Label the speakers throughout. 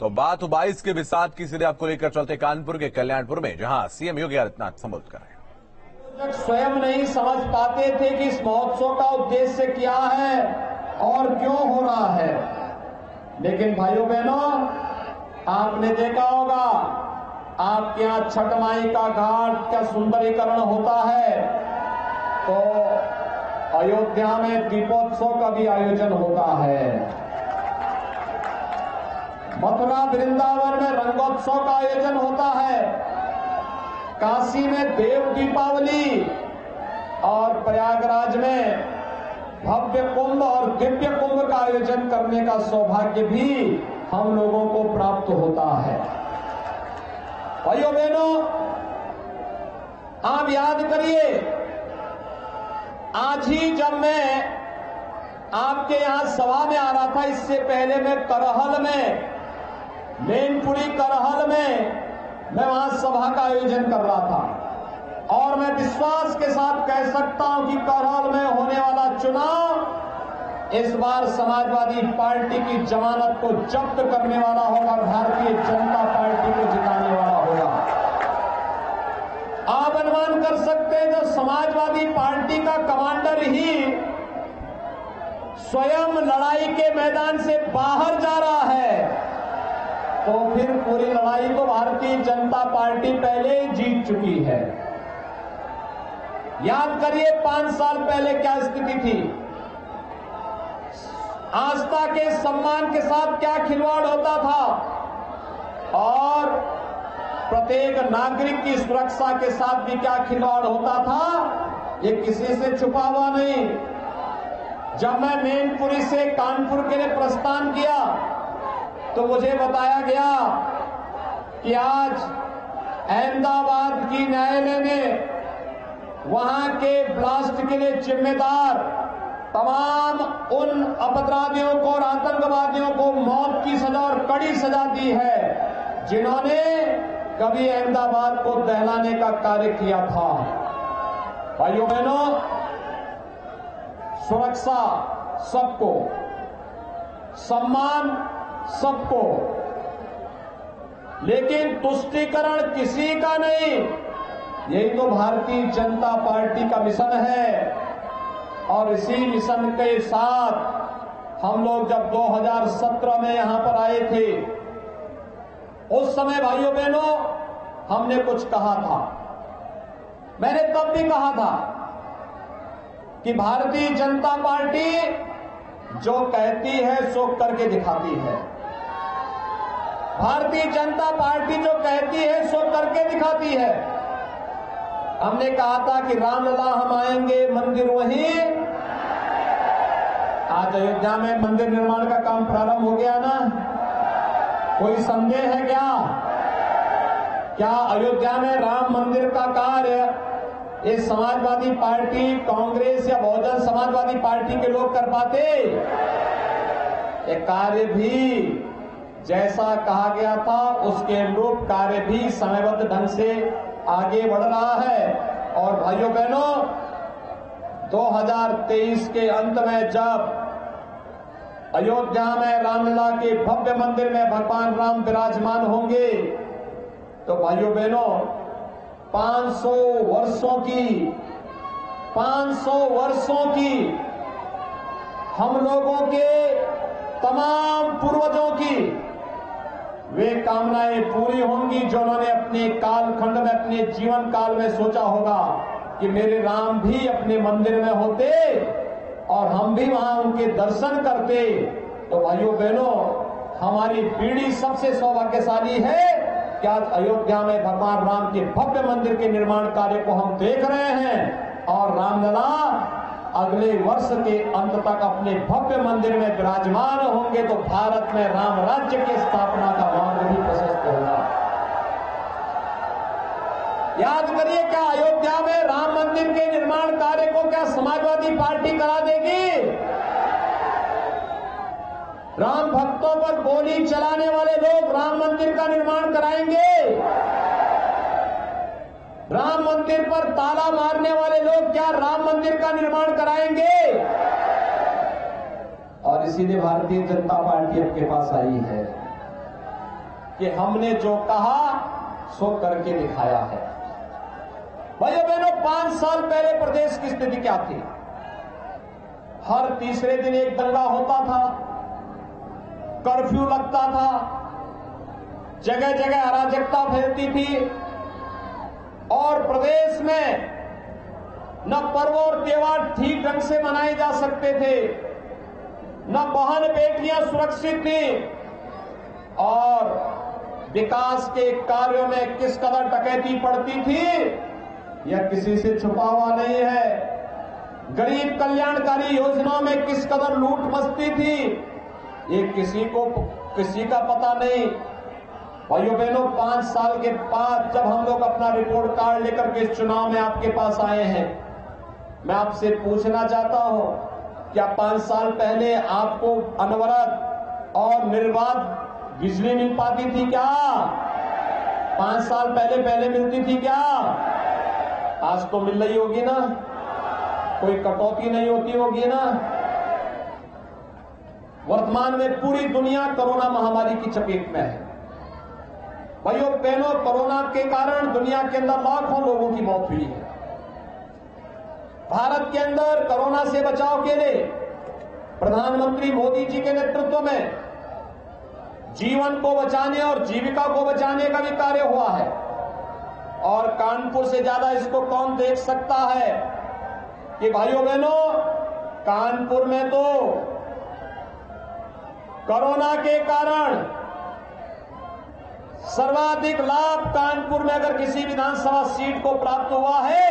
Speaker 1: तो बात 22 के विसात की सीधे आपको लेकर चलते कानपुर के कल्याणपुर में, जहां सीएम योगी आदित्यनाथ संबोधित कर रहे हैं।
Speaker 2: स्वयं नहीं समझ पाते थे कि इस महोत्सव का उद्देश्य क्या है और क्यों हो रहा है, लेकिन भाइयों बहनों, आपने देखा होगा आपके यहां छठ माई का घाट का सुंदरीकरण होता है तो अयोध्या में दीपोत्सव का भी आयोजन होता है। मथुरा वृंदावन में रंगोत्सव का आयोजन होता है। काशी में देव दीपावली और प्रयागराज में भव्य कुंभ और दिव्य कुंभ का आयोजन करने का सौभाग्य भी हम लोगों को प्राप्त होता है। भाइयों बहनों, आप याद करिए, आज ही जब मैं आपके यहां सभा में आ रहा था, इससे पहले मैं करहल में, मैनपुरी करहल में मैं वहां सभा का आयोजन कर रहा था और मैं विश्वास के साथ कह सकता हूं कि करहल में होने वाला चुनाव इस बार समाजवादी पार्टी की जमानत को जब्त करने वाला होगा, भारतीय जनता पार्टी को जिताने वाला होगा। आप अनुमान कर सकते हैं, जो समाजवादी पार्टी का कमांडर ही स्वयं लड़ाई के मैदान से बाहर जा रहा है, तो फिर पूरी लड़ाई तो भारतीय जनता पार्टी पहले ही जीत चुकी है। याद करिए 5 साल पहले क्या स्थिति थी, आस्था के सम्मान के साथ क्या खिलवाड़ होता था और प्रत्येक नागरिक की सुरक्षा के साथ भी क्या खिलवाड़ होता था, ये किसी से छुपा हुआ नहीं। जब मैं मैनपुरी से कानपुर के लिए प्रस्थान किया तो मुझे बताया गया कि आज अहमदाबाद की न्यायालय ने वहां के ब्लास्ट के लिए जिम्मेदार तमाम उन अपराधियों को और आतंकवादियों को मौत की सजा और कड़ी सजा दी है जिन्होंने कभी अहमदाबाद को दहलाने का कार्य किया था। भाइयों बहनों, सुरक्षा सबको, सम्मान सबको, लेकिन तुष्टीकरण किसी का नहीं। यही तो भारतीय जनता पार्टी का मिशन है और इसी मिशन के साथ हम लोग जब 2017 में यहां पर आए थे, उस समय भाइयों बहनों हमने कुछ कहा था। मैंने तब भी कहा था कि भारतीय जनता पार्टी जो कहती है सो करके दिखाती है। भारतीय जनता पार्टी जो कहती है सो करके दिखाती है। हमने कहा था कि रामलला हम आएंगे, मंदिर वहीं। आज अयोध्या में मंदिर निर्माण का काम प्रारंभ हो गया ना, कोई संदेह है क्या? क्या अयोध्या में राम मंदिर का कार्य ये समाजवादी पार्टी, कांग्रेस या बहुजन समाजवादी पार्टी के लोग कर पाते? ये कार्य भी जैसा कहा गया था उसके अनुरूप कार्य भी समयबद्ध ढंग से आगे बढ़ रहा है। और भाइयों बहनों, 2023 के अंत में जब अयोध्या में रामलला के भव्य मंदिर में भगवान राम विराजमान होंगे तो भाइयों बहनों 500 वर्षों की हम लोगों के तमाम पूर्वजों की वे कामनाएं पूरी होंगी जो उन्होंने अपने कालखंड में, अपने जीवन काल में सोचा होगा कि मेरे राम भी अपने मंदिर में होते और हम भी वहां उनके दर्शन करते। तो भाइयों बहनों, हमारी पीढ़ी सबसे सौभाग्यशाली है कि आज अयोध्या में भगवान राम के भव्य मंदिर के निर्माण कार्य को हम देख रहे हैं और रामलला अगले वर्ष के अंत तक अपने भव्य मंदिर में विराजमान होंगे तो भारत में राम राज्य की स्थापना का मार्ग भी प्रशस्त होगा। याद करिए, क्या अयोध्या में राम मंदिर के निर्माण कार्य को क्या समाजवादी पार्टी करा देगी? राम भक्तों पर गोली चलाने वाले लोग राम मंदिर का निर्माण कराएंगे? राम मंदिर पर ताला मारने वाले लोग क्या राम मंदिर का निर्माण कराएंगे? और इसीलिए भारतीय जनता पार्टी आपके पास आई है। कि हमने जो कहा सो करके दिखाया है। भाइयों बहनों, 5 साल पहले प्रदेश की स्थिति क्या थी? हर तीसरे दिन एक दंगा होता था, कर्फ्यू लगता था, जगह जगह अराजकता फैलती थी और प्रदेश में न पर्व और त्योहार ठीक ढंग से मनाए जा सकते थे, न बहन बेटियां सुरक्षित थी और विकास के कार्यों में किस कदर डकैती पड़ती थी यह किसी से छुपा हुआ नहीं है। गरीब कल्याणकारी योजनाओं में किस कदर लूट मस्ती थी ये किसी का पता नहीं। भाइयों बहनों, 5 साल के बाद जब हम लोग अपना रिपोर्ट कार्ड लेकर के इस चुनाव में आपके पास आए हैं, मैं आपसे पूछना चाहता हूं, क्या 5 साल पहले आपको अनवरत और निर्बाध बिजली मिल पाती थी क्या? 5 साल पहले मिलती थी क्या? आज तो मिल रही होगी ना, कोई कटौती नहीं होती होगी ना। वर्तमान में पूरी दुनिया कोरोना महामारी की चपेट में है। भाइयों बहनों, कोरोना के कारण दुनिया के अंदर लाखों लोगों की मौत हुई है। भारत के अंदर कोरोना से बचाव के लिए प्रधानमंत्री मोदी जी के नेतृत्व में जीवन को बचाने और जीविका को बचाने का भी कार्य हुआ है और कानपुर से ज्यादा इसको कौन देख सकता है कि भाइयों बहनों, कानपुर में तो कोरोना के कारण सर्वाधिक लाभ कानपुर में अगर किसी विधानसभा सीट को प्राप्त हुआ है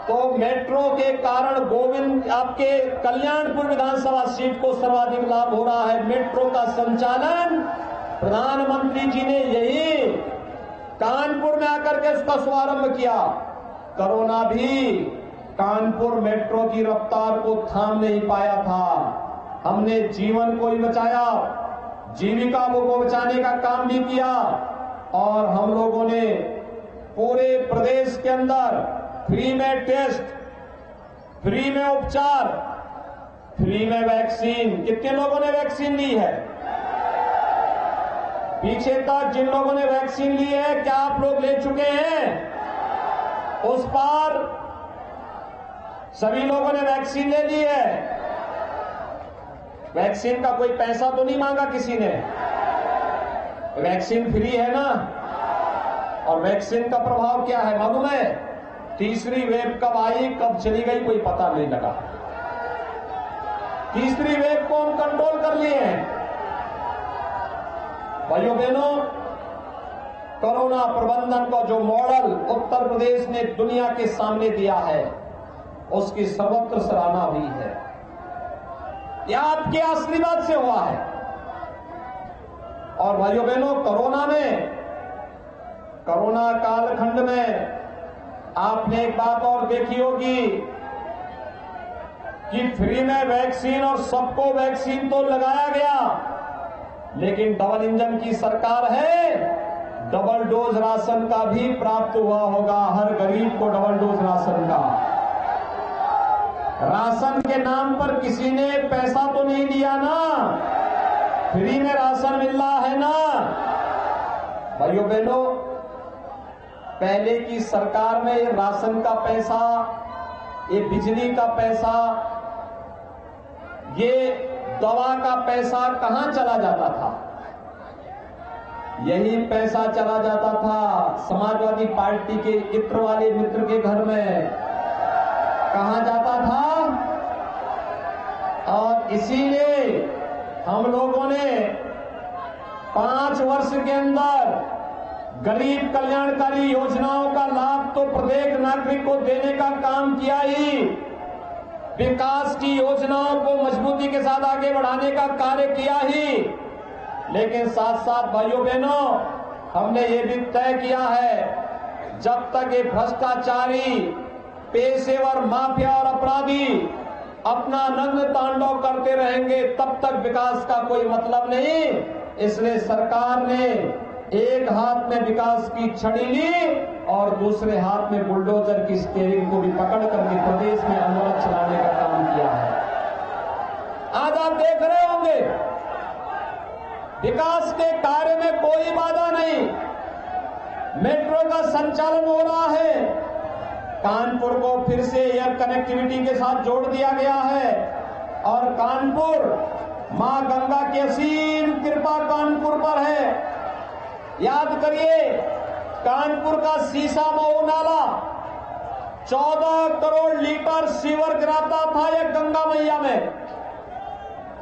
Speaker 2: तो मेट्रो के कारण आपके कल्याणपुर विधानसभा सीट को सर्वाधिक लाभ हो रहा है। मेट्रो का संचालन प्रधानमंत्री जी ने यही कानपुर में आकर के उसका शुभारंभ किया। कोरोना भी कानपुर मेट्रो की रफ्तार को थाम नहीं पाया था। हमने जीवन को ही बचाया, जीविका को बचाने का काम भी किया और हम लोगों ने पूरे प्रदेश के अंदर फ्री में टेस्ट, फ्री में उपचार, फ्री में वैक्सीन। कितने लोगों ने वैक्सीन ली है? पीछे तक जिन लोगों ने वैक्सीन ली है, क्या आप लोग ले चुके हैं? उस पार सभी लोगों ने वैक्सीन ले ली है। वैक्सीन का कोई पैसा तो नहीं मांगा किसी ने, वैक्सीन फ्री है ना। और वैक्सीन का प्रभाव क्या है मालूम है? तीसरी वेव कब आई कब चली गई कोई पता नहीं लगा। तीसरी वेव को हम कंट्रोल कर लिए हैं। भाइयों बहनों, कोरोना प्रबंधन का जो मॉडल उत्तर प्रदेश ने दुनिया के सामने दिया है उसकी सर्वत्र सराहना हुई है। यह आपके आशीर्वाद से हुआ है। और भाइयों बहनों, कोरोना कालखंड में आपने एक बात और देखी होगी कि फ्री में वैक्सीन और सबको वैक्सीन तो लगाया गया, लेकिन डबल इंजन की सरकार है, डबल डोज राशन का भी प्राप्त हुआ होगा हर गरीब को। डबल डोज राशन का, राशन के नाम पर किसी ने पैसा तो नहीं दिया ना, फ्री में राशन मिल रहा है ना। भाइयों बहनों, पहले की सरकार में ये राशन का पैसा, ये बिजली का पैसा, ये दवा का पैसा कहां चला जाता था? यही पैसा चला जाता था समाजवादी पार्टी के इत्र वाले मित्र के घर में। कहां जाता था? और इसीलिए हम लोगों ने 5 वर्ष के अंदर गरीब कल्याणकारी योजनाओं का लाभ तो प्रत्येक नागरिक को देने का काम किया ही, विकास की योजनाओं को मजबूती के साथ आगे बढ़ाने का कार्य किया ही, लेकिन साथ साथ भाइयों बहनों, हमने ये भी तय किया है जब तक ये भ्रष्टाचारी, पेशेवर माफिया और अपराधी अपना नग्न तांडव करते रहेंगे तब तक विकास का कोई मतलब नहीं। इसलिए सरकार ने एक हाथ में विकास की छड़ी ली और दूसरे हाथ में बुलडोजर की स्टीयरिंग को भी पकड़ करके प्रदेश में अनवरत चलाने का काम किया है। आज आप देख रहे होंगे विकास के कार्य में कोई बाधा नहीं। मेट्रो का संचालन हो रहा है। कानपुर को फिर से एयर कनेक्टिविटी के साथ जोड़ दिया गया है और कानपुर, मां गंगा की असीम कृपा कानपुर पर है। याद करिए, कानपुर का सीसा मऊ नाला 14 करोड़ लीटर सीवर गिराता था यह गंगा मैया में।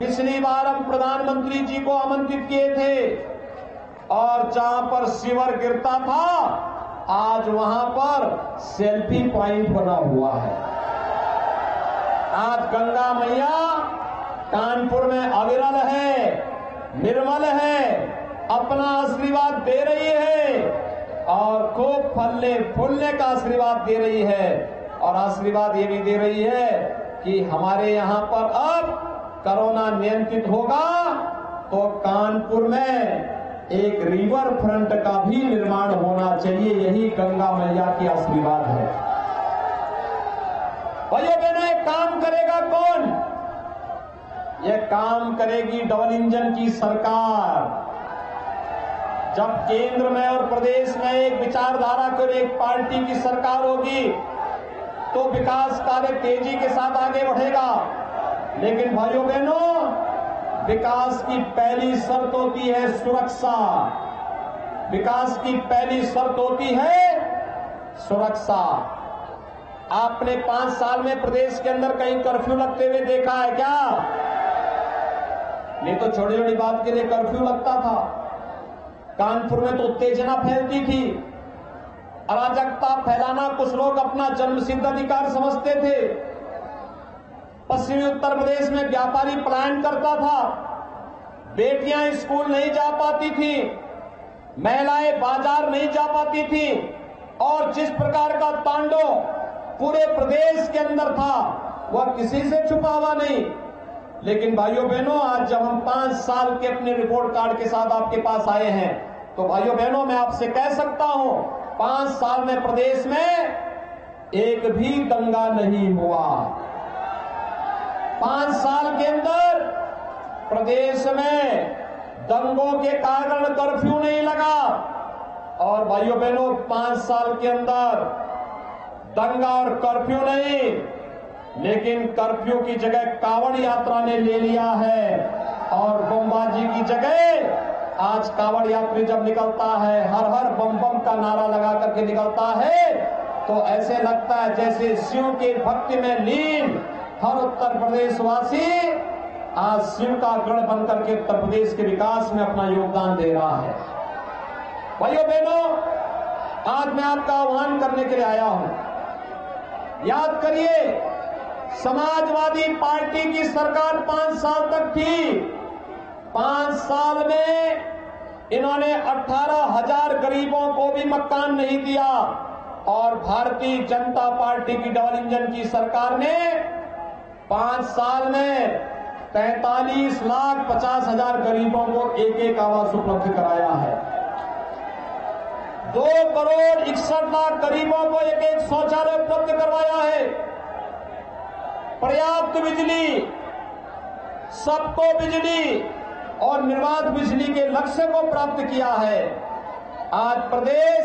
Speaker 2: पिछली बार हम प्रधानमंत्री जी को आमंत्रित किए थे और जहां पर सीवर गिरता था आज वहां पर सेल्फी पॉइंट बना हुआ है। आज गंगा मैया कानपुर में अविरल है, निर्मल है, अपना आशीर्वाद दे रही है और खूब फलने फूलने का आशीर्वाद दे रही है। और आशीर्वाद ये भी दे रही है कि हमारे यहां पर अब कोरोना नियंत्रित होगा तो कानपुर में एक रिवर फ्रंट का भी निर्माण होना चाहिए। यही गंगा मैया की आशीर्वाद है। भाइयों बहनों, ये काम करेगा कौन? ये काम करेगी डबल इंजन की सरकार। जब केंद्र में और प्रदेश में एक विचारधारा को एक पार्टी की सरकार होगी तो विकास कार्य तेजी के साथ आगे बढ़ेगा। लेकिन भाइयों बहनों, विकास की पहली शर्त होती है सुरक्षा। विकास की पहली शर्त होती है सुरक्षा। आपने 5 साल में प्रदेश के अंदर कहीं कर्फ्यू लगते हुए देखा है क्या? नहीं तो छोटी छोटी बात के लिए कर्फ्यू लगता था। कानपुर में तो उत्तेजना फैलती थी, अराजकता फैलाना कुछ लोग अपना जन्मसिद्ध अधिकार समझते थे। पश्चिमी उत्तर प्रदेश में व्यापारी पलायन करता था, बेटियां स्कूल नहीं जा पाती थी, महिलाएं बाजार नहीं जा पाती थी और जिस प्रकार का तांडव पूरे प्रदेश के अंदर था वह किसी से छुपा हुआ नहीं। लेकिन भाइयों बहनों, आज जब हम 5 साल के अपने रिपोर्ट कार्ड के साथ आपके पास आए हैं तो भाइयों बहनों, मैं आपसे कह सकता हूं 5 साल में प्रदेश में एक भी दंगा नहीं हुआ। 5 साल के अंदर प्रदेश में दंगों के कारण कर्फ्यू नहीं लगा। और भाइयों बहनों, 5 साल के अंदर दंगा और कर्फ्यू नहीं, लेकिन कर्फ्यू की जगह कांवड़ यात्रा ने ले लिया है और बमबाजी की जगह आज कांवड़ यात्री जब निकलता है, हर हर बम बम का नारा लगा करके निकलता है तो ऐसे लगता है जैसे शिव की भक्ति में लीन हर उत्तर प्रदेश वासी आज शिव का गण बनकर के उत्तर प्रदेश के विकास में अपना योगदान दे रहा है। भाइयों बहनों, आज मैं आपका आह्वान करने के लिए आया हूं। याद करिए, समाजवादी पार्टी की सरकार 5 साल तक थी। 5 साल में इन्होंने 18,000 गरीबों को भी मकान नहीं दिया और भारतीय जनता पार्टी की डबल इंजन की सरकार ने 5 साल में 43,50,000 गरीबों को एक आवास उपलब्ध कराया है। 2 करोड़ 61 लाख गरीबों को एक शौचालय उपलब्ध करवाया है। पर्याप्त बिजली, सबको बिजली और निर्बाध बिजली के लक्ष्य को प्राप्त किया है। आज प्रदेश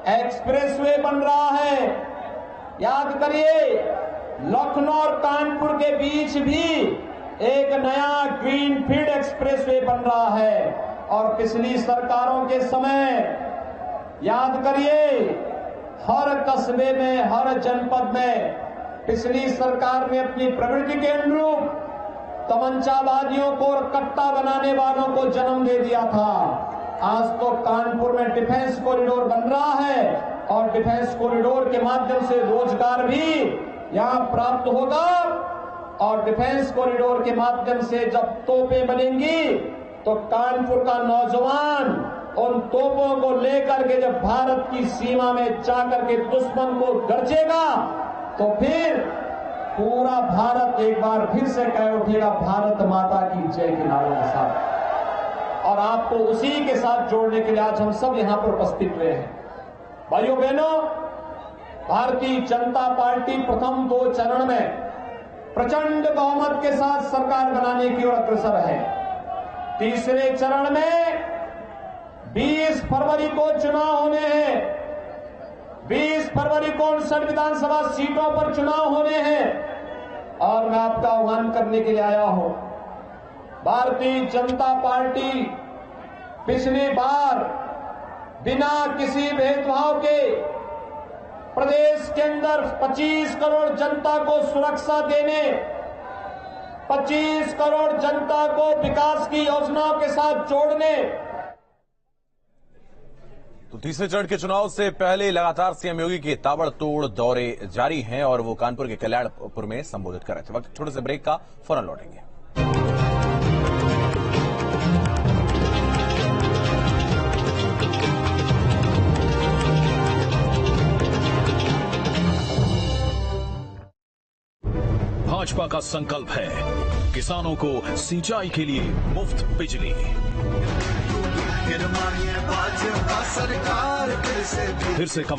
Speaker 2: एक्सप्रेसवे बन रहा है। याद करिए, लखनऊ और कानपुर के बीच भी एक नया ग्रीनफील्ड एक्सप्रेसवे बन रहा है। और पिछली सरकारों के समय याद करिए, हर कस्बे में, हर जनपद में पिछली सरकार ने अपनी प्रवृत्ति के अनुरूप तमंचाबाजियों को और कट्टा बनाने वालों को जन्म दे दिया था। आज तो कानपुर में डिफेंस कॉरिडोर बन रहा है और डिफेंस कॉरिडोर के माध्यम से रोजगार भी यहां प्राप्त होगा। और डिफेंस कॉरिडोर के माध्यम से जब तोपें बनेंगी तो कानपुर का नौजवान उन तोपों को लेकर के जब भारत की सीमा में जाकर के दुश्मन को गरजेगा तो फिर पूरा भारत एक बार फिर से कह उठेगा, भारत माता की जय के नारों के साथ। और आपको उसी के साथ जोड़ने के लिए आज हम सब यहां पर उपस्थित हुए हैं। भाइयों बहनों, भारतीय जनता पार्टी प्रथम 2 चरण में प्रचंड बहुमत के साथ सरकार बनाने की ओर अग्रसर है। तीसरे चरण में 20 फरवरी को चुनाव होने हैं। 20 फरवरी को 59 विधानसभा सीटों पर चुनाव होने हैं और मैं आपका आह्वान करने के लिए आया हूं। भारतीय जनता पार्टी पिछली बार बिना किसी भेदभाव के प्रदेश के अंदर 25 करोड़ जनता को सुरक्षा देने, 25 करोड़ जनता को विकास की योजनाओं के साथ जोड़ने।
Speaker 1: तो तीसरे चरण के चुनाव से पहले लगातार सीएम योगी के ताबड़तोड़ दौरे जारी हैं और वो कानपुर के कल्याणपुर में संबोधित कर रहे थे। वक्त छोटे से ब्रेक का, फौरन लौटेंगे।
Speaker 3: भाजपा का संकल्प है किसानों को सिंचाई के लिए मुफ्त बिजली। फिर से कमल